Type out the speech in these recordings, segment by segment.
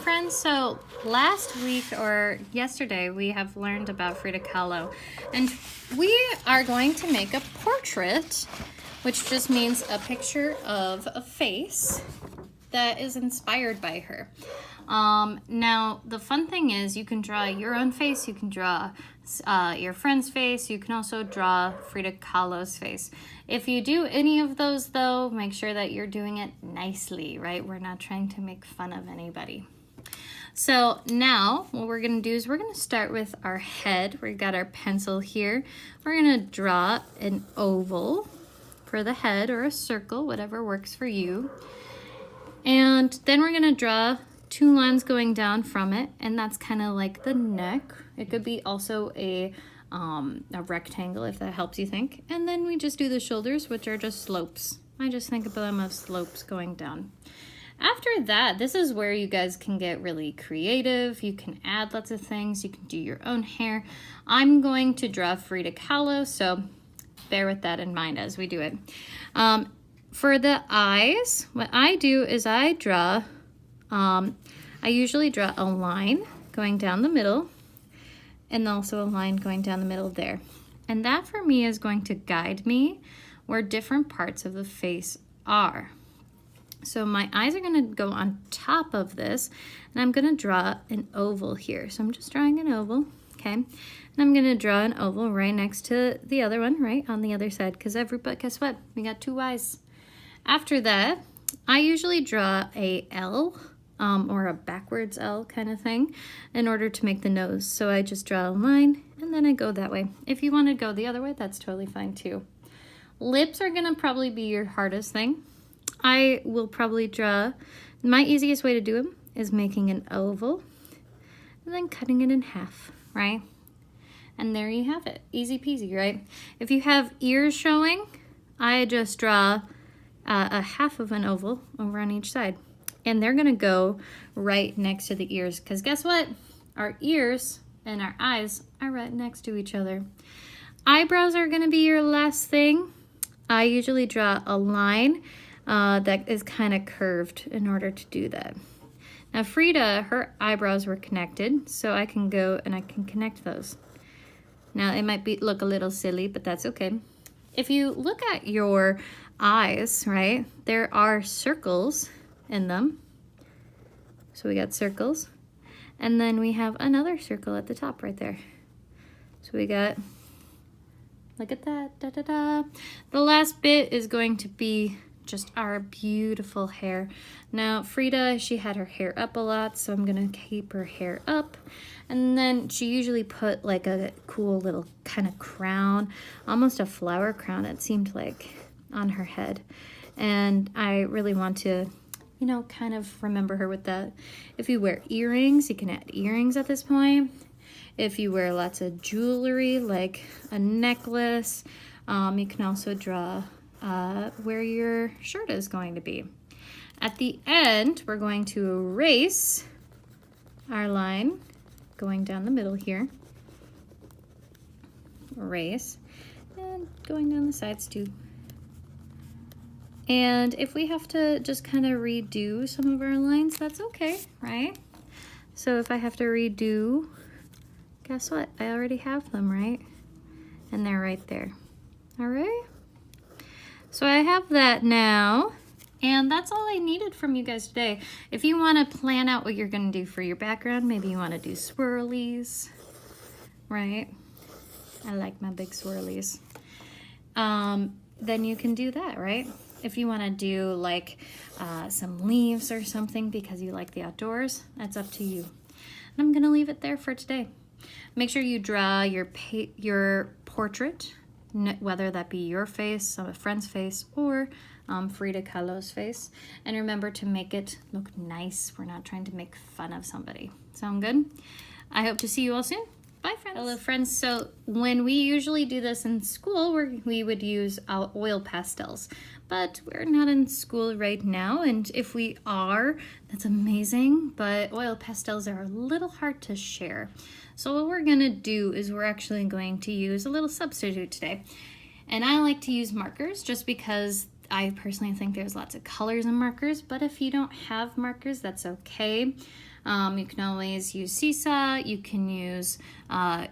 friends, so last week or yesterday we have learned about Frida Kahlo, and we are going to make a portrait, which just means a picture of a face that is inspired by her. Now the fun thing is you can draw your own face, you can draw your friend's face, you can also draw Frida Kahlo's face. If you do any of those though, make sure that you're doing it nicely, right? We're not trying to make fun of anybody. So now what we're gonna do is we're gonna start with our head. We've got our pencil here. We're gonna draw an oval for the head or a circle, whatever works for you. And then we're gonna draw two lines going down from it, and that's kind of like the neck. It could be also a rectangle if that helps you think. And then we just do the shoulders, which are just slopes. I just think of them as slopes going down. After that, this is where you guys can get really creative. You can add lots of things. You can do your own hair. I'm going to draw Frida Kahlo, so bear with that in mind as we do it. For the eyes, what I do is I draw, I usually draw a line going down the middle and also a line going down the middle there. And that for me is going to guide me where different parts of the face are. So my eyes are gonna go on top of this, and I'm gonna draw an oval here. So I'm just drawing an oval, okay? And I'm gonna draw an oval right next to the other one, right on the other side, because guess what? We got two eyes. After that, I usually draw a L, or a backwards L kind of thing in order to make the nose. So I just draw a line and then I go that way. If you want to go the other way, that's totally fine too. Lips are gonna probably be your hardest thing. I will probably draw, my easiest way to do them is making an oval and then cutting it in half, right? And there you have it, easy peasy, right? If you have ears showing, I just draw a half of an oval over on each side. And they're gonna go right next to the ears, because guess what? Our ears and our eyes are right next to each other. Eyebrows are gonna be your last thing. I usually draw a line that is kind of curved in order to do that. Now Frida, her eyebrows were connected, so I can go and I can connect those. Now it might look a little silly, but that's okay. If you look at your eyes, right, there are circles in them. So we got circles, and then we have another circle at the top right there. So we got, look at that, da da da. The last bit is going to be just our beautiful hair. Now Frida, she had her hair up a lot, so I'm gonna keep her hair up. And then she usually put like a cool little kind of crown, almost a flower crown it seemed like, on her head. And I really want to, you know, kind of remember her with that. If you wear earrings, you can add earrings at this point. If you wear lots of jewelry, like a necklace, you can also draw where your shirt is going to be. At the end, we're going to erase our line going down the middle here. Erase, and going down the sides too. And if we have to just kind of redo some of our lines, that's okay, right? So if I have to redo, guess what? I already have them, right? And they're right there. All right? So I have that now, and that's all I needed from you guys today. If you want to plan out what you're going to do for your background, maybe you want to do swirlies, right? I like my big swirlies. Then you can do that, right? If you want to do like some leaves or something because you like the outdoors, that's up to you. And I'm going to leave it there for today. Make sure you draw your portrait, whether that be your face, a friend's face, or Frida Kahlo's face. And remember to make it look nice. We're not trying to make fun of somebody. Sound good? I hope to see you all soon. Bye, friends. Hello, friends. So when we usually do this in school, we would use oil pastels, but we're not in school right now. And if we are, that's amazing, but oil pastels are a little hard to share. So what we're gonna do is we're actually going to use a little substitute today. And I like to use markers just because I personally think there's lots of colors and markers, but if you don't have markers, that's okay. You can always use seesaw. You can use not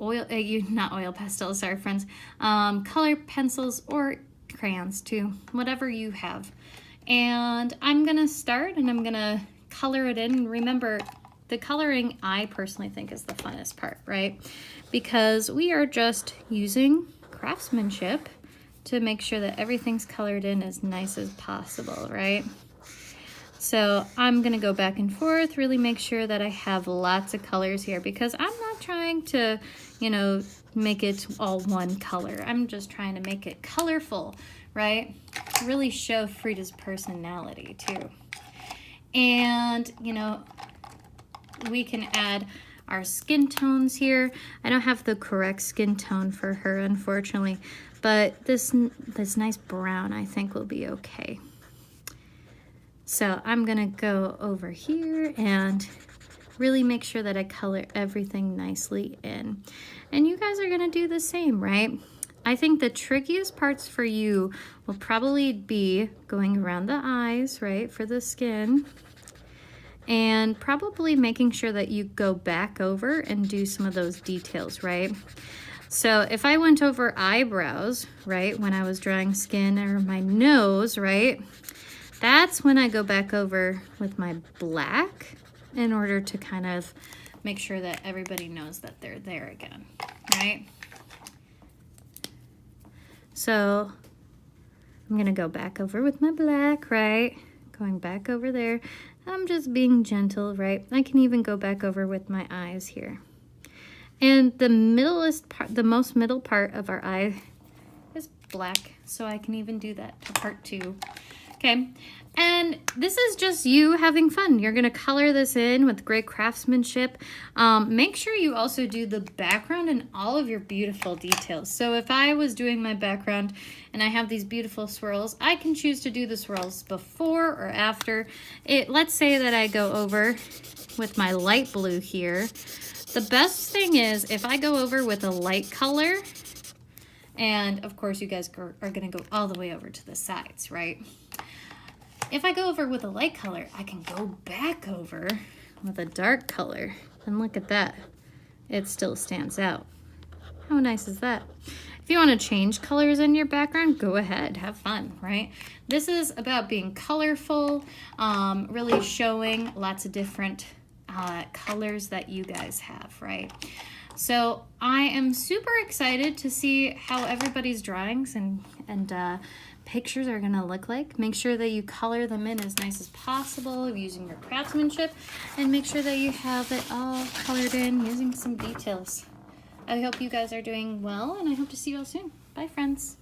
oil pastels, sorry friends, color pencils or crayons too, whatever you have. And I'm gonna start and I'm gonna color it in. Remember, the coloring I personally think is the funnest part, right? Because we are just using craftsmanship to make sure that everything's colored in as nice as possible, right? So I'm gonna go back and forth, really make sure that I have lots of colors here, because I'm not trying to, you know, make it all one color. I'm just trying to make it colorful, right? Really show Frida's personality too. And, you know, we can add our skin tones here. I don't have the correct skin tone for her, unfortunately, but this nice brown I think will be okay. So I'm gonna go over here and really make sure that I color everything nicely in. And you guys are gonna do the same, right? I think the trickiest parts for you will probably be going around the eyes, right, for the skin. And probably making sure that you go back over and do some of those details, right? So if I went over eyebrows, right, when I was drawing skin, or my nose, right, that's when I go back over with my black in order to kind of make sure that everybody knows that they're there again, right? So I'm gonna go back over with my black, right? Going back over there. I'm just being gentle, right? I can even go back over with my eyes here. And the most middle part of our eye is black, so I can even do that to part 2. Okay, and this is just you having fun. You're gonna color this in with great craftsmanship. Make sure you also do the background and all of your beautiful details. So if I was doing my background and I have these beautiful swirls, I can choose to do the swirls before or after. Let's say that I go over with my light blue here. The best thing is if I go over with a light color, and of course you guys are gonna go all the way over to the sides, right? If I go over with a light color, I can go back over with a dark color. And look at that. It still stands out. How nice is that? If you want to change colors in your background, go ahead. Have fun, right? This is about being colorful, really showing lots of different colors that you guys have, right? So I am super excited to see how everybody's drawings and pictures are gonna look like. Make sure that you color them in as nice as possible using your craftsmanship, and make sure that you have it all colored in using some details. I hope you guys are doing well, and I hope to see you all soon. Bye, friends.